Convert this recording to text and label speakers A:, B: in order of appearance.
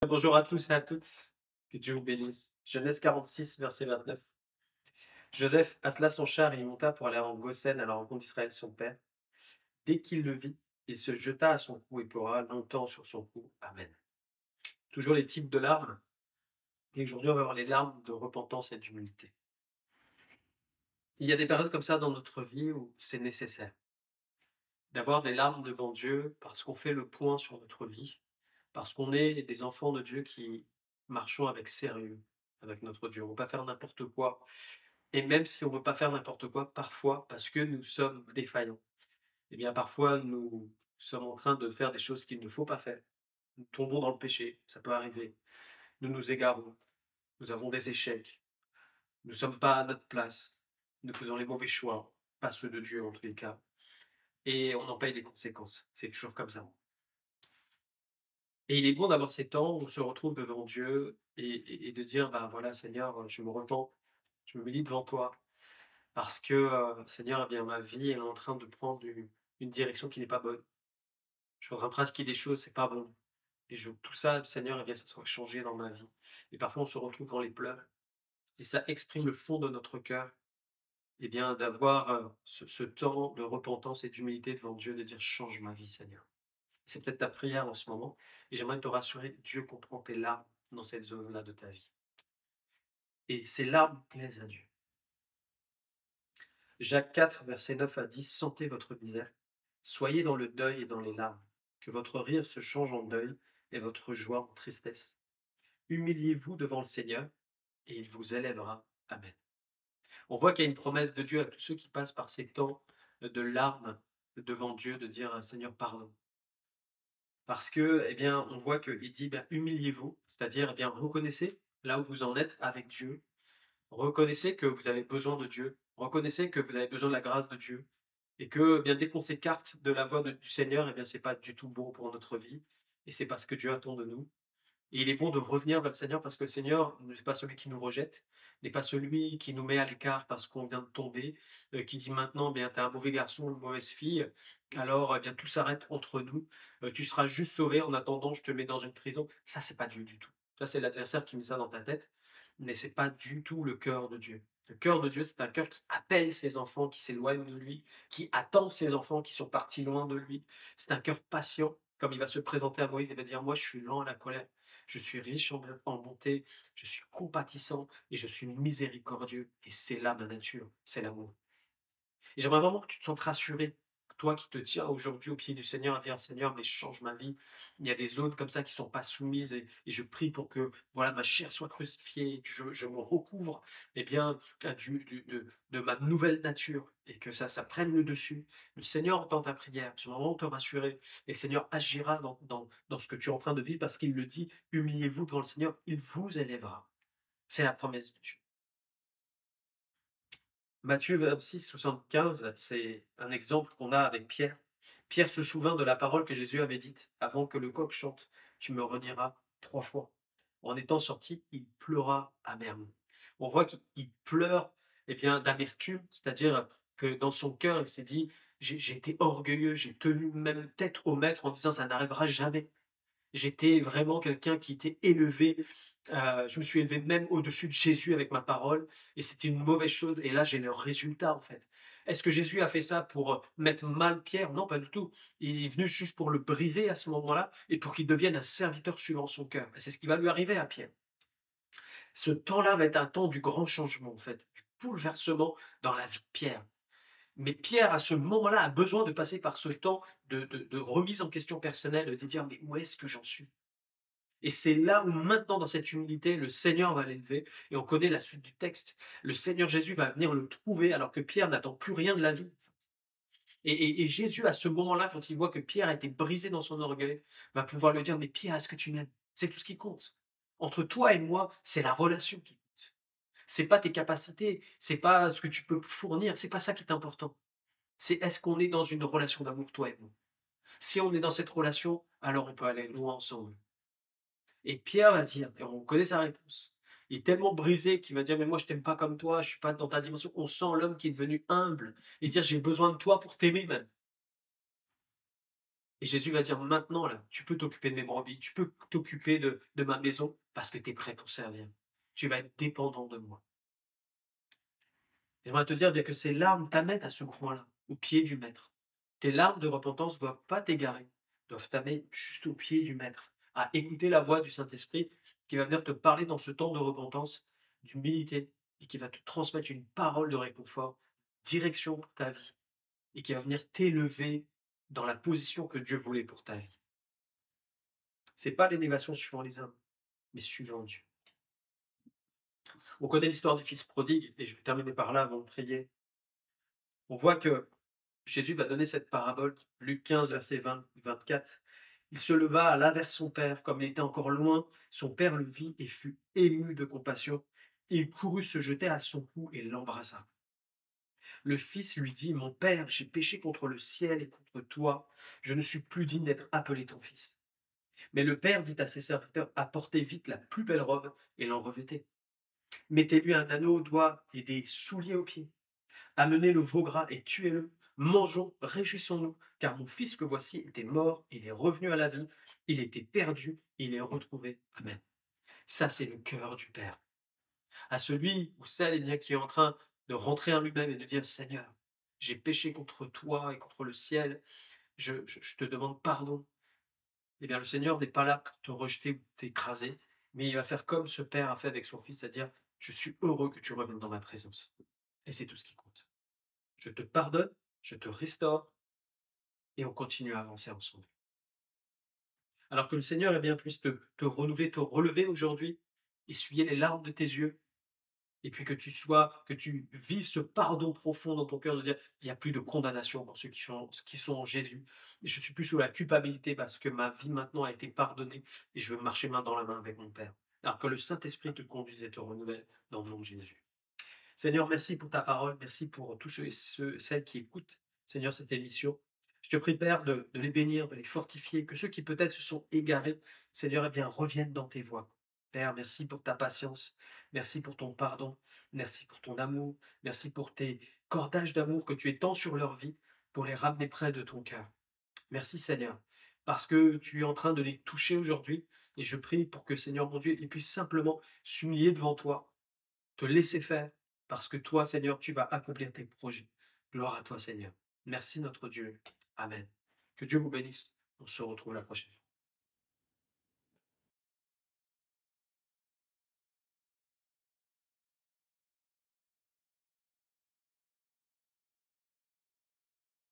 A: Bonjour à tous et à toutes, que Dieu vous bénisse. Genèse 46, verset 29. Joseph attela son char et y monta pour aller en Goshen à la rencontre d'Israël son père. Dès qu'il le vit, il se jeta à son cou et pleura longtemps sur son cou. Amen. Toujours les types de larmes. Et aujourd'hui, on va voir les larmes de repentance et d'humilité. Il y a des périodes comme ça dans notre vie où c'est nécessaire d'avoir des larmes devant Dieu parce qu'on fait le point sur notre vie, parce qu'on est des enfants de Dieu qui marchons avec sérieux avec notre Dieu. On ne va pas faire n'importe quoi. Et même si on ne veut pas faire n'importe quoi, parfois, parce que nous sommes défaillants, eh bien parfois nous sommes en train de faire des choses qu'il ne faut pas faire. Nous tombons dans le péché, ça peut arriver. Nous nous égarons, nous avons des échecs, nous ne sommes pas à notre place, nous faisons les mauvais choix, pas ceux de Dieu en tous les cas, et on en paye les conséquences. C'est toujours comme ça. Et il est bon d'avoir ces temps où on se retrouve devant Dieu et de dire, bah voilà Seigneur, je me repens, je me lis devant toi, parce que, Seigneur, eh bien, ma vie elle est en train de prendre une direction qui n'est pas bonne. Je suis en train de pratiquer des choses, c'est pas bon. Et je veux que tout ça, Seigneur, eh bien, ça soit changé dans ma vie. Et parfois, on se retrouve dans les pleurs. Et ça exprime le fond de notre cœur. Eh bien, d'avoir ce temps de repentance et d'humilité devant Dieu, de dire change ma vie, Seigneur. C'est peut-être ta prière en ce moment. Et j'aimerais te rassurer, Dieu comprend tes larmes dans cette zone-là de ta vie. Et ces larmes plaisent à Dieu. Jacques 4, versets 9 à 10, sentez votre misère. Soyez dans le deuil et dans les larmes. Que votre rire se change en deuil et votre joie en tristesse. Humiliez-vous devant le Seigneur et il vous élèvera. Amen. On voit qu'il y a une promesse de Dieu à tous ceux qui passent par ces temps de larmes devant Dieu, de dire Seigneur, pardon. Parce que, eh bien, on voit qu'il dit, humiliez-vous, c'est-à-dire, eh bien, reconnaissez là où vous en êtes avec Dieu. Reconnaissez que vous avez besoin de Dieu. Reconnaissez que vous avez besoin de la grâce de Dieu. Et que, eh bien, dès qu'on s'écarte de la voie du Seigneur, eh bien, c'est pas du tout bon pour notre vie. Et c'est pas ce que Dieu attend de nous. Et il est bon de revenir vers le Seigneur parce que le Seigneur n'est pas celui qui nous rejette, n'est pas celui qui nous met à l'écart parce qu'on vient de tomber, qui dit maintenant, bien, tu es un mauvais garçon, une mauvaise fille, alors eh bien, tout s'arrête entre nous, tu seras juste sauvé, en attendant, je te mets dans une prison. Ça, c'est pas Dieu du tout. Ça, c'est l'adversaire qui met ça dans ta tête, mais c'est pas du tout le cœur de Dieu. Le cœur de Dieu, c'est un cœur qui appelle ses enfants qui s'éloignent de lui, qui attend ses enfants qui sont partis loin de lui. C'est un cœur patient, comme il va se présenter à Moïse, il va dire, moi je suis lent à la colère, je suis riche en bonté, je suis compatissant et je suis miséricordieux. Et c'est là ma nature, c'est l'amour. Et j'aimerais vraiment que tu te sentes rassuré, toi qui te tiens aujourd'hui au pied du Seigneur, à dire Seigneur, mais change ma vie. Il y a des zones comme ça qui ne sont pas soumises et je prie pour que voilà ma chair soit crucifiée, que je me recouvre eh bien, de ma nouvelle nature et que ça prenne le dessus. Le Seigneur entend ta prière, j'aimerais vraiment te rassurer et le Seigneur agira dans ce que tu es en train de vivre parce qu'il le dit, humiliez-vous devant le Seigneur, il vous élèvera. C'est la promesse de Dieu. Matthieu 26, 75, c'est un exemple qu'on a avec Pierre. Pierre se souvint de la parole que Jésus avait dite, avant que le coq chante, tu me renieras 3 fois. En étant sorti, il pleura amèrement. On voit qu'il pleure eh bien, d'amertume, c'est-à-dire que dans son cœur, il s'est dit, j'ai été orgueilleux, j'ai tenu même tête au maître en disant, ça n'arrivera jamais. J'étais vraiment quelqu'un qui était élevé, je me suis élevé même au-dessus de Jésus avec ma parole et c'était une mauvaise chose et là j'ai le résultat en fait. Est-ce que Jésus a fait ça pour, mettre mal Pierre? Non, pas du tout. Il est venu juste pour le briser à ce moment-là et pour qu'il devienne un serviteur suivant son cœur et c'est ce qui va lui arriver à Pierre. Ce temps-là va être un temps du grand changement en fait, du bouleversement dans la vie de Pierre. Mais Pierre, à ce moment-là, a besoin de passer par ce temps de remise en question personnelle, de dire: «Mais où est-ce que j'en suis?» Et c'est là où maintenant, dans cette humilité, le Seigneur va l'élever. Et on connaît la suite du texte. Le Seigneur Jésus va venir le trouver alors que Pierre n'attend plus rien de la vie. Et Jésus, à ce moment-là, quand il voit que Pierre a été brisé dans son orgueil, va pouvoir lui dire, mais Pierre, est-ce que tu m'aimes? C'est tout ce qui compte. Entre toi et moi, c'est la relation qui compte. C'est pas tes capacités, c'est pas ce que tu peux fournir, c'est pas ça qui est important. C'est est-ce qu'on est dans une relation d'amour, toi et moi? Si on est dans cette relation, alors on peut aller loin ensemble. Et Pierre va dire, et on connaît sa réponse, il est tellement brisé qu'il va dire, mais moi je t'aime pas comme toi, je suis pas dans ta dimension. On sent l'homme qui est devenu humble et dire, j'ai besoin de toi pour t'aimer même. Et Jésus va dire, maintenant, là, tu peux t'occuper de mes brebis, tu peux t'occuper de ma maison parce que tu es prêt pour servir. Tu vas être dépendant de moi. J'aimerais te dire bien que ces larmes t'amènent à ce point-là, au pied du Maître. Tes larmes de repentance ne doivent pas t'égarer, doivent t'amener juste au pied du Maître, à écouter la voix du Saint-Esprit qui va venir te parler dans ce temps de repentance, d'humilité, et qui va te transmettre une parole de réconfort, direction pour ta vie, et qui va venir t'élever dans la position que Dieu voulait pour ta vie. C'est pas l'élévation suivant les hommes, mais suivant Dieu. On connaît l'histoire du fils prodigue, et je vais terminer par là avant de prier. On voit que Jésus va donner cette parabole, Luc 15, verset 24. Il se leva, alla vers son père, comme il était encore loin. Son père le vit et fut ému de compassion. Il courut se jeter à son cou et l'embrassa. Le fils lui dit, mon père, j'ai péché contre le ciel et contre toi. Je ne suis plus digne d'être appelé ton fils. Mais le père dit à ses serviteurs, apportez vite la plus belle robe et l'en revêtez. Mettez-lui un anneau au doigt et des souliers aux pieds. Amenez le veau gras et tuez-le. Mangeons, réjouissons-nous, car mon fils que voici était mort, il est revenu à la vie, il était perdu, il est retrouvé. Amen. Ça, c'est le cœur du Père. À celui ou celle bien, qui est en train de rentrer en lui-même et de dire, Seigneur, j'ai péché contre toi et contre le ciel, je te demande pardon. Eh bien, le Seigneur n'est pas là pour te rejeter ou t'écraser, mais il va faire comme ce Père a fait avec son Fils, c'est-à-dire, je suis heureux que tu reviennes dans ma présence. Et c'est tout ce qui compte. Je te pardonne, je te restaure, et on continue à avancer ensemble. Alors que le Seigneur puisse te renouveler, te relever aujourd'hui, essuyer les larmes de tes yeux, et puis que tu vives ce pardon profond dans ton cœur de dire, il n'y a plus de condamnation pour ceux qui sont en Jésus. Et je suis plus sous la culpabilité parce que ma vie maintenant a été pardonnée et je veux marcher main dans la main avec mon Père. Alors que le Saint-Esprit te conduise et te renouvelle dans le nom de Jésus. Seigneur, merci pour ta parole, merci pour tous celles qui écoutent, Seigneur, cette émission. Je te prie, Père, de les bénir, de les fortifier, que ceux qui peut-être se sont égarés, Seigneur, reviennent dans tes voies. Père, merci pour ta patience, merci pour ton pardon, merci pour ton amour, merci pour tes cordages d'amour que tu étends sur leur vie pour les ramener près de ton cœur. Merci, Seigneur, parce que tu es en train de les toucher aujourd'hui, et je prie pour que, Seigneur mon Dieu, ils puissent simplement s'humilier devant toi, te laisser faire, parce que toi, Seigneur, tu vas accomplir tes projets. Gloire à toi, Seigneur. Merci, notre Dieu. Amen. Que Dieu vous bénisse. On se retrouve la prochaine fois.